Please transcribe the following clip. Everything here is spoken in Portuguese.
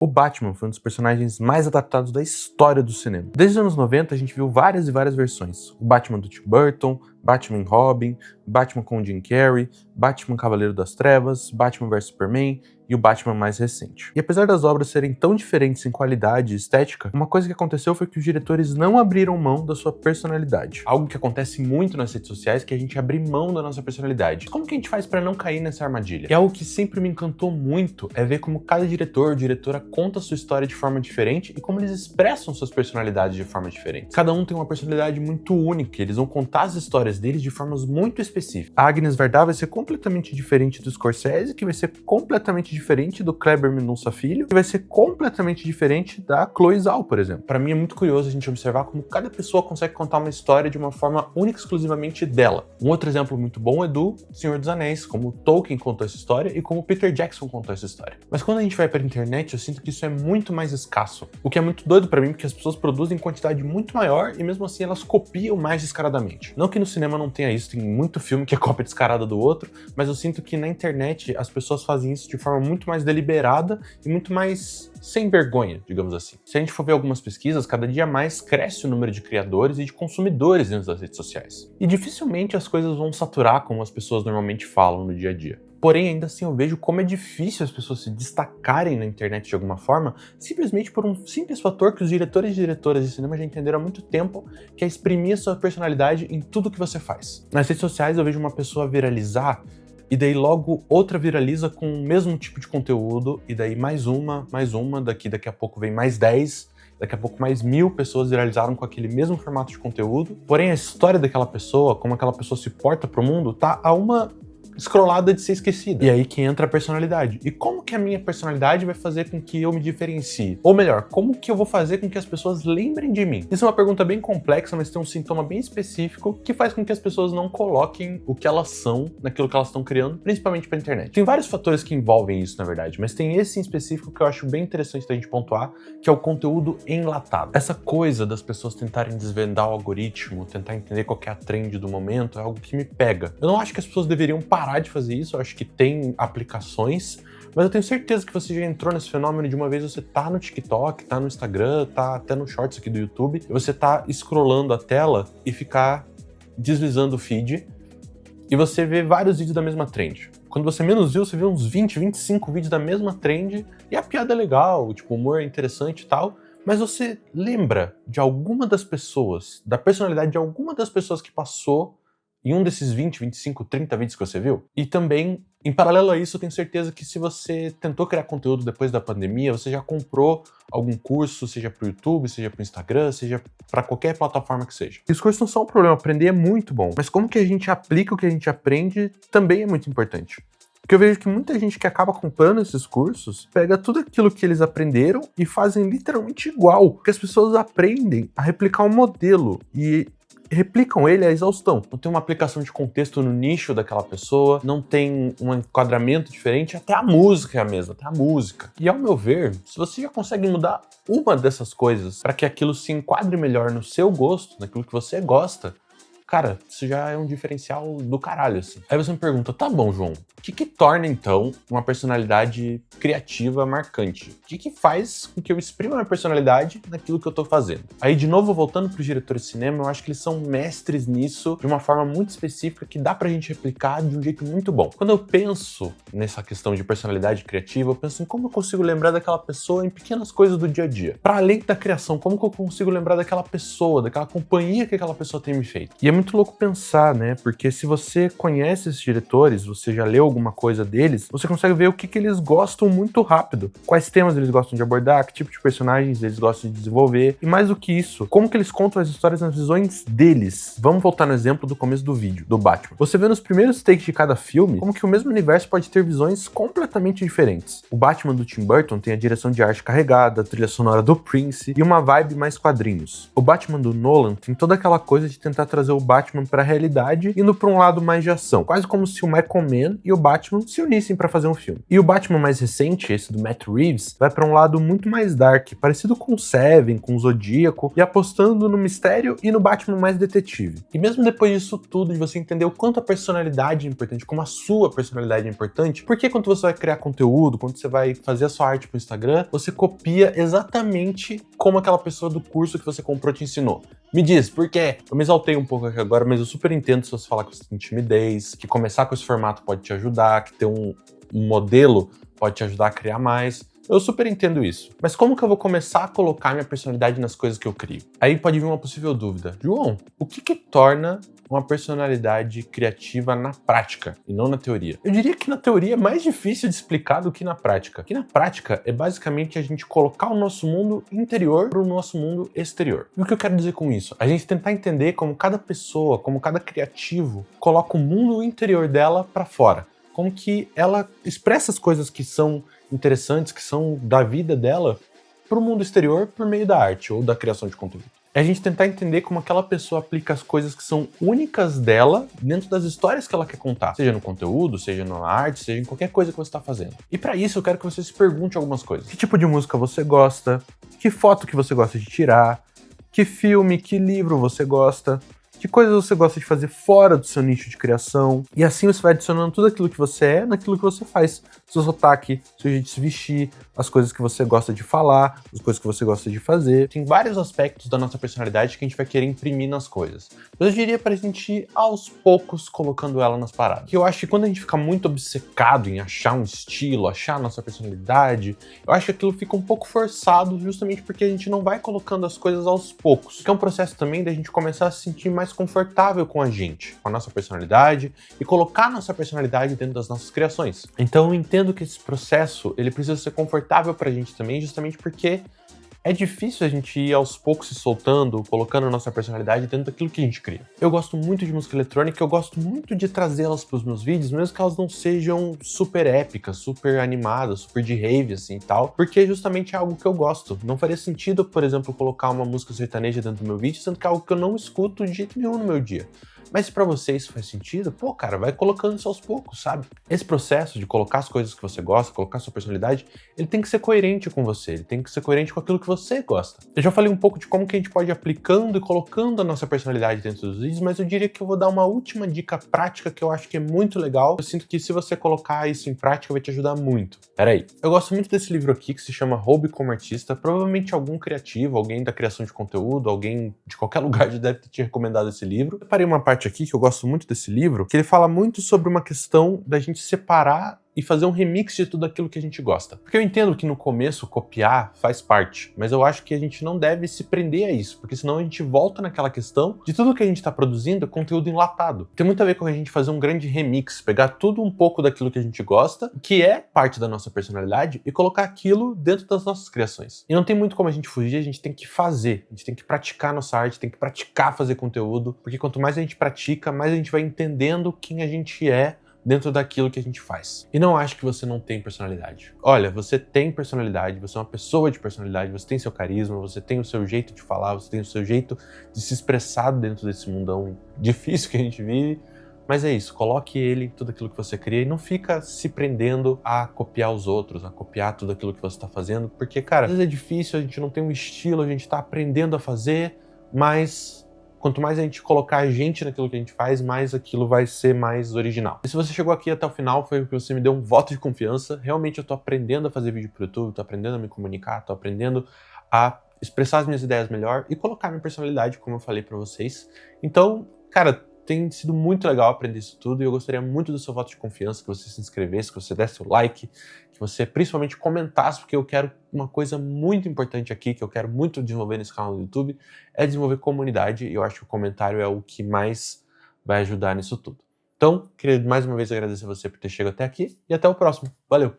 O Batman foi um dos personagens mais adaptados da história do cinema. Desde os anos 90 a gente viu várias e várias versões. O Batman do Tim Burton, Batman e Robin, Batman com o Jim Carrey, Batman Cavaleiro das Trevas, Batman vs Superman e o Batman mais recente. E apesar das obras serem tão diferentes em qualidade e estética, uma coisa que aconteceu foi que os diretores não abriram mão da sua personalidade. Algo que acontece muito nas redes sociais, que a gente abre mão da nossa personalidade. Como que a gente faz para não cair nessa armadilha? E algo que sempre me encantou muito é ver como cada diretor ou diretora conta a sua história de forma diferente e como eles expressam suas personalidades de forma diferente. Cada um tem uma personalidade muito única, eles vão contar as histórias deles de formas muito específicas. A Agnes Varda vai ser completamente diferente do Scorsese, que vai ser completamente diferente do Kleber Mendonça Filho, que vai ser completamente diferente da Chloe Zhao, por exemplo. Para mim é muito curioso a gente observar como cada pessoa consegue contar uma história de uma forma única e exclusivamente dela. Um outro exemplo muito bom é do Senhor dos Anéis, como Tolkien contou essa história e como Peter Jackson contou essa história. Mas quando a gente vai para a internet, eu sinto que isso é muito mais escasso. O que é muito doido para mim, porque as pessoas produzem em quantidade muito maior e mesmo assim elas copiam mais descaradamente. Não que no cinema não tenha isso, tem muito filme que é cópia descarada do outro, mas eu sinto que na internet as pessoas fazem isso de forma muito mais deliberada e muito mais sem vergonha, digamos assim. Se a gente for ver algumas pesquisas, cada dia mais cresce o número de criadores e de consumidores dentro das redes sociais. E dificilmente as coisas vão saturar como as pessoas normalmente falam no dia a dia. Porém, ainda assim eu vejo como é difícil as pessoas se destacarem na internet de alguma forma, simplesmente por um simples fator que os diretores e diretoras de cinema já entenderam há muito tempo, que é exprimir a sua personalidade em tudo que você faz. Nas redes sociais eu vejo uma pessoa viralizar, e daí logo outra viraliza com o mesmo tipo de conteúdo, e daí mais uma, daqui a pouco vem mais 10, daqui a pouco mais 1000 pessoas viralizaram com aquele mesmo formato de conteúdo. Porém, a história daquela pessoa, como aquela pessoa se porta pro mundo, tá a uma scrollada de ser esquecida. E aí que entra a personalidade. E como que a minha personalidade vai fazer com que eu me diferencie? Ou melhor, como que eu vou fazer com que as pessoas lembrem de mim? Isso é uma pergunta bem complexa, mas tem um sintoma bem específico que faz com que as pessoas não coloquem o que elas são naquilo que elas estão criando, principalmente pra internet. Tem vários fatores que envolvem isso, na verdade, mas tem esse em específico que eu acho bem interessante da gente pontuar, que é o conteúdo enlatado. Essa coisa das pessoas tentarem desvendar o algoritmo, tentar entender qual que é a trend do momento, é algo que me pega. Eu não acho que as pessoas deveriam parar de fazer isso, eu acho que tem aplicações, mas eu tenho certeza que você já entrou nesse fenômeno de uma vez você tá no TikTok, tá no Instagram, tá até no Shorts aqui do YouTube, e você tá scrollando a tela e ficar deslizando o feed, e você vê vários vídeos da mesma trend. Quando você menos viu, você vê uns 20, 25 vídeos da mesma trend, e a piada é legal, tipo, o humor é interessante e tal, mas você lembra de alguma das pessoas, da personalidade de alguma das pessoas que passou em um desses 20, 25, 30 vídeos que você viu? E também, em paralelo a isso, eu tenho certeza que se você tentou criar conteúdo depois da pandemia, você já comprou algum curso, seja pro YouTube, seja pro Instagram, seja para qualquer plataforma que seja. E os cursos não são um problema, aprender é muito bom, mas como que a gente aplica o que a gente aprende também é muito importante. Porque eu vejo que muita gente que acaba comprando esses cursos pega tudo aquilo que eles aprenderam e fazem literalmente igual, porque as pessoas aprendem a replicar um modelo e replicam ele à exaustão. Não tem uma aplicação de contexto no nicho daquela pessoa, não tem um enquadramento diferente, até a música é a mesma, até a música. E ao meu ver, se você já consegue mudar uma dessas coisas para que aquilo se enquadre melhor no seu gosto, naquilo que você gosta, cara, isso já é um diferencial do caralho, assim. Aí você me pergunta, tá bom, João, o que torna, então, uma personalidade criativa marcante? O que faz com que eu exprima a minha personalidade naquilo que eu tô fazendo? Aí, de novo, voltando pros diretores de cinema, eu acho que eles são mestres nisso de uma forma muito específica que dá pra gente replicar de um jeito muito bom. Quando eu penso nessa questão de personalidade criativa, eu penso em como eu consigo lembrar daquela pessoa em pequenas coisas do dia a dia. Pra além da criação, como que eu consigo lembrar daquela pessoa, daquela companhia que aquela pessoa tem me feito? E é muito louco pensar, né? Porque se você conhece esses diretores, você já leu alguma coisa deles, você consegue ver o que eles gostam muito rápido. Quais temas eles gostam de abordar, que tipo de personagens eles gostam de desenvolver. E mais do que isso, como que eles contam as histórias nas visões deles. Vamos voltar no exemplo do começo do vídeo, do Batman. Você vê nos primeiros takes de cada filme, como que o mesmo universo pode ter visões completamente diferentes. O Batman do Tim Burton tem a direção de arte carregada, a trilha sonora do Prince e uma vibe mais quadrinhos. O Batman do Nolan tem toda aquela coisa de tentar trazer o Batman pra realidade, indo pra um lado mais de ação. Quase como se o Michael Mann e o Batman se unissem pra fazer um filme. E o Batman mais recente, esse do Matt Reeves, vai pra um lado muito mais dark, parecido com o Seven, com o Zodíaco, e apostando no mistério e no Batman mais detetive. E mesmo depois disso tudo, de você entender o quanto a personalidade é importante, como a sua personalidade é importante, porque quando você vai criar conteúdo, quando você vai fazer a sua arte pro Instagram, você copia exatamente como aquela pessoa do curso que você comprou te ensinou. Me diz, por quê? Eu me exaltei um pouco aqui agora, mas eu super entendo se você falar que você tem timidez, que começar com esse formato pode te ajudar, que ter um modelo pode te ajudar a criar mais. Eu super entendo isso. Mas como que eu vou começar a colocar minha personalidade nas coisas que eu crio? Aí pode vir uma possível dúvida. João, o que torna uma personalidade criativa na prática e não na teoria? Eu diria que na teoria é mais difícil de explicar do que na prática. Que na prática é basicamente a gente colocar o nosso mundo interior para o nosso mundo exterior. E o que eu quero dizer com isso? A gente tentar entender como cada pessoa, como cada criativo coloca o mundo interior dela para fora. Como que ela expressa as coisas que são interessantes, que são da vida dela, para o mundo exterior por meio da arte ou da criação de conteúdo. É a gente tentar entender como aquela pessoa aplica as coisas que são únicas dela dentro das histórias que ela quer contar, seja no conteúdo, seja na arte, seja em qualquer coisa que você está fazendo. E para isso eu quero que você se pergunte algumas coisas. Que tipo de música você gosta? Que foto que você gosta de tirar? Que filme, que livro você gosta? Que coisas você gosta de fazer fora do seu nicho de criação? E assim você vai adicionando tudo aquilo que você é naquilo que você faz. Seu sotaque, seu jeito de se vestir, as coisas que você gosta de falar, as coisas que você gosta de fazer. Tem vários aspectos da nossa personalidade que a gente vai querer imprimir nas coisas. Eu diria pra gente ir aos poucos colocando ela nas paradas. Que eu acho que quando a gente fica muito obcecado em achar um estilo, achar a nossa personalidade, eu acho que aquilo fica um pouco forçado justamente porque a gente não vai colocando as coisas aos poucos. Que é um processo também da gente começar a se sentir mais confortável com a gente, com a nossa personalidade e colocar a nossa personalidade dentro das nossas criações. Então eu entendo que esse processo ele precisa ser confortável pra gente também, justamente porque é difícil a gente ir aos poucos se soltando, colocando a nossa personalidade dentro daquilo que a gente cria. Eu gosto muito de música eletrônica, eu gosto muito de trazê-las pros meus vídeos, mesmo que elas não sejam super épicas, super animadas, super de rave assim e tal, porque justamente é algo que eu gosto. Não faria sentido, por exemplo, colocar uma música sertaneja dentro do meu vídeo, sendo que é algo que eu não escuto de jeito nenhum no meu dia. Mas se pra você isso faz sentido, pô, cara, vai colocando isso aos poucos, sabe? Esse processo de colocar as coisas que você gosta, colocar sua personalidade, ele tem que ser coerente com você, ele tem que ser coerente com aquilo que você gosta. Eu já falei um pouco de como que a gente pode ir aplicando e colocando a nossa personalidade dentro dos vídeos, mas eu diria que eu vou dar uma última dica prática que eu acho que é muito legal. Eu sinto que se você colocar isso em prática vai te ajudar muito. Peraí, eu gosto muito desse livro aqui que se chama Roube como Artista. Provavelmente algum criativo, alguém da criação de conteúdo, alguém de qualquer lugar já deve ter te recomendado esse livro. Eu parei uma parte aqui que eu gosto muito desse livro, que ele fala muito sobre uma questão da gente separar e fazer um remix de tudo aquilo que a gente gosta. Porque eu entendo que no começo copiar faz parte, mas eu acho que a gente não deve se prender a isso, porque senão a gente volta naquela questão de tudo que a gente está produzindo é conteúdo enlatado. Tem muito a ver com a gente fazer um grande remix, pegar tudo um pouco daquilo que a gente gosta, que é parte da nossa personalidade, e colocar aquilo dentro das nossas criações. E não tem muito como a gente fugir, a gente tem que fazer, a gente tem que praticar nossa arte, tem que praticar fazer conteúdo, porque quanto mais a gente pratica, mais a gente vai entendendo quem a gente é dentro daquilo que a gente faz. E não acho que você não tem personalidade. Olha, você tem personalidade, você é uma pessoa de personalidade, você tem seu carisma, você tem o seu jeito de falar, você tem o seu jeito de se expressar dentro desse mundão difícil que a gente vive. Mas é isso, coloque ele em tudo aquilo que você cria e não fica se prendendo a copiar os outros, a copiar tudo aquilo que você está fazendo, porque, cara, às vezes é difícil, a gente não tem um estilo, a gente está aprendendo a fazer, mas quanto mais a gente colocar a gente naquilo que a gente faz, mais aquilo vai ser mais original. E se você chegou aqui até o final, foi porque você me deu um voto de confiança. Realmente eu tô aprendendo a fazer vídeo pro YouTube, tô aprendendo a me comunicar, tô aprendendo a expressar as minhas ideias melhor e colocar minha personalidade, como eu falei pra vocês. Então, cara, tem sido muito legal aprender isso tudo e eu gostaria muito do seu voto de confiança, que você se inscrevesse, que você desse o like, que você principalmente comentasse, porque eu quero uma coisa muito importante aqui, que eu quero muito desenvolver nesse canal do YouTube, é desenvolver comunidade, e eu acho que o comentário é o que mais vai ajudar nisso tudo. Então, queria mais uma vez agradecer você por ter chegado até aqui, e até o próximo. Valeu!